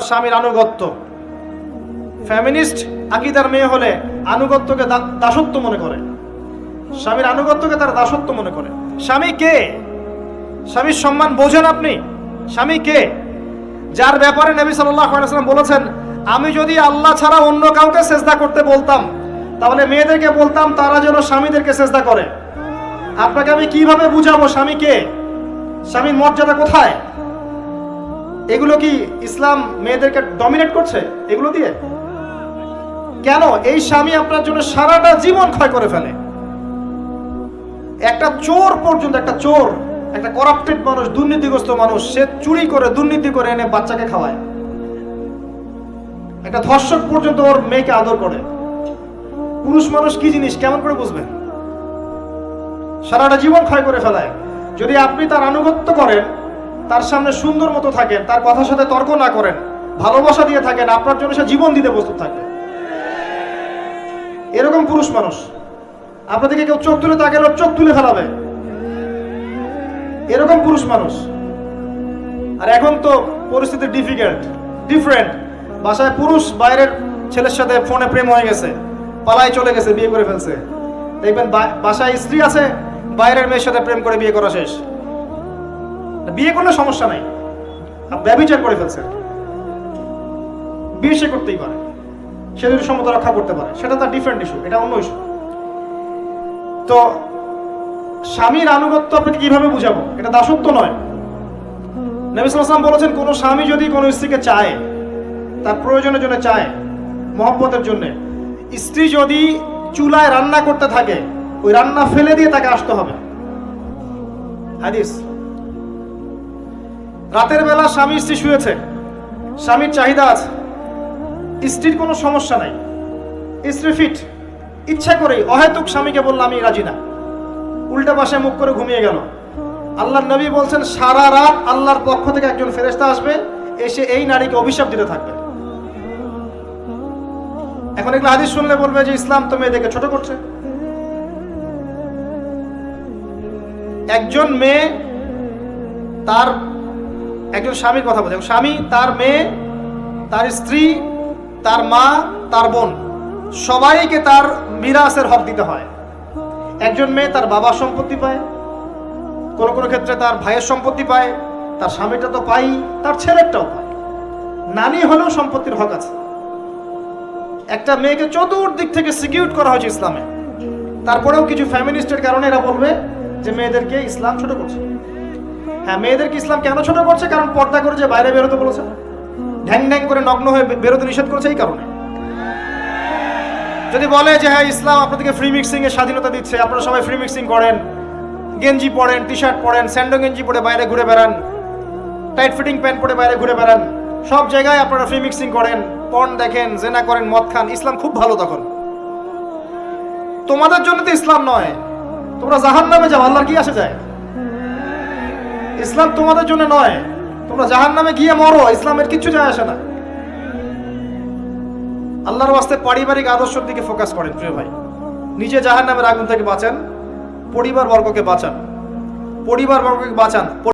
স্বামীর আনুগত্য। ফ্যামিনিস্ট আকীদার মেয়ে হলে আনুগত্যকে দাসত্ব মনে করে, স্বামীর আনুগত্যকে তার দাসত্ব মনে করে। স্বামী কে? স্বামীর সম্মান বোঝেন আপনি? স্বামী কে? যার ব্যাপারে নবী সাল্লাল্লাহু আলাইহি ওয়াসাল্লাম বলেছেন, আমি যদি আল্লাহ ছাড়া অন্য কাউকে সেজদা করতে বলতাম তাহলে মেয়েদেরকে বলতাম তারা যেন স্বামীদেরকে সেজদা করে। আপনাকে আমি কিভাবে বুঝাবো স্বামী কে, স্বামীর মর্যাদা কোথায়? এগুলো কি ইসলাম মেয়েদেরকে ডমিনেট করছে এগুলো দিয়ে? কেন? এই স্বামী আপনার জন্য সারাটা জীবন ক্ষয় করে ফেলে। একটা চোর পর্যন্ত, একটা চোর, একটা করাপ্টেড মানুষ, দুর্নীতিগ্রস্ত মানুষ, সে চুরি করে দুর্নীতি করে এনে বাচ্চাকে খাওয়ায়। একটা ধর্ষক পর্যন্ত ওর মেয়েকে আদর করে। পুরুষ মানুষ কি জিনিস কেমন করে বুঝবেন? সারাটা জীবন ক্ষয় করে ফেলায়। যদি আপনি তার আনুগত্য করেন, তার সামনে সুন্দর মতো থাকেন, তার কথার সাথে তর্ক না করেন, ভালোবাসা দিয়ে থাকেন, আপনার জন্য সে জীবন দিতে প্রস্তুত থাকবে। এরকম পুরুষ মানুষ। আপনাদেরকে কেউ চোখ তুলে তাকালে চোখ তুলে ফেলাবে, এরকম পুরুষ মানুষ। আর এখন তো পরিস্থিতি ডিফারেন্ট। বাসায় পুরুষ বাইরের ছেলের সাথে ফোনে প্রেম হয়ে গেছে, পালায় চলে গেছে, বিয়ে করে ফেলছে। দেখবেন বাসায় স্ত্রী আছে, বাইরের মেয়ের সাথে প্রেম করে বিয়ে করা শেষ। বিয়ে করলে সমস্যা নাই, ব্যভিচার করে ফেলছে। বিয়ে সে করতেই পারে, সে যদি সমতা রক্ষা করতে পারে, সেটা তার ডিফারেন্ট ইস্যু, এটা অন্য ইস্যু। তো স্বামীর আনুগত্য আপনাকে কিভাবে বুঝাবো? এটা দাসত্ব নয়। নবী সাল্লাল্লাহু আলাইহি ওয়াসাল্লাম বলেছেন, কোন স্বামী যদি কোন স্ত্রীকে চায়, তার প্রয়োজনের জন্য চায়, মহব্বতের জন্য, স্ত্রী যদি চুলায় রান্না করতে থাকে, ওই রান্না ফেলে দিয়ে তাকে আসতে হবে। হাদিস। রাতের বেলা স্বামী স্ত্রী শুয়েছে, স্বামীর চাহিদা আছে, স্ত্রীর কোনো সমস্যা নাই, স্ত্রী ফিট, ইচ্ছা করেই অহেতুক স্বামীকে বলল আমি রাজি না, উল্টা পাশে মুখ করে ঘুমিয়ে গেল। আল্লাহর নবী বলছেন, সারা রাত আল্লাহর পক্ষ থেকে একজন ফেরেশতা আসবে, এসে এই নারীকে অভিশাপ দিতে থাকবে। এখন এগুলো হাদিস শুনলে বলবে যে ইসলাম তো মেয়েদেরকে ছোট করছে। একজন মেয়ে তার একজন স্বামীর কথা বলছে, স্বামী তার মেয়ে, তার স্ত্রী, তার মা, তার বোন, সবাইকে তার মিরাসের হক দিতে হয়। একজন মেয়ে তার বাবার সম্পত্তি পায়, কোন কোন ক্ষেত্রে তার ভাইয়ের সম্পত্তি পায়, তার স্বামীটা তো পাই, তার ছেলেরটাও পায়। নানি হলেও সম্পত্তির হক আছে। একটা মেয়েকে চতুর্দিক থেকে সিকিউর করা হয়েছে ইসলামে। তারপরেও কিছু ফ্যামিনিস্টের কারণে এরা বলবে যে মেয়েদেরকে ইসলাম ছোট করছে। হ্যাঁ, মেয়েদেরকে ইসলাম কেন ছোট করছে? কারণ পর্দা করে যে বাইরে বেরোতে বলেছে, ঢ্যাং ঢ্যাং করে নগ্ন হয়ে বেরোতে নিষেধ করেছে, এই কারণে। যদি বলে যে হ্যাঁ ইসলাম আপনাদেরকে ফ্রি মিক্সিং এর স্বাধীনতা দিচ্ছে, আপনারা সবাই ফ্রি মিক্সিং করেন, গেঞ্জি পরেন, টি শার্ট পরেন, স্যান্ডো গেঞ্জি পরে বাইরে ঘুরে বেড়ান, টাইট ফিটিং প্যান্ট পরে বাইরে ঘুরে বেড়ান, সব জায়গায় আপনারা ফ্রি মিক্সিং করেন, পর্ন দেখেন, জেনা করেন, মদ খান, ইসলাম খুব ভালো। তখন তোমাদের জন্য তো ইসলাম নয়, তোমরা জাহান্নামে যাও, আল্লাহর কি আসে যায়? ইসলাম তোমাদের জন্য নয়, তোমরা জাহান্নামে গিয়ে মরো, ইসলামের কিচ্ছু যায় আসে না। আল্লাহর ওয়াস্তে পারিবারিক আদর্শের দিকে ফোকাস করেন প্রিয় ভাই। নিজে জাহান্নামের আগুন থেকে বাঁচান, পরিবার বর্গকে বাঁচান।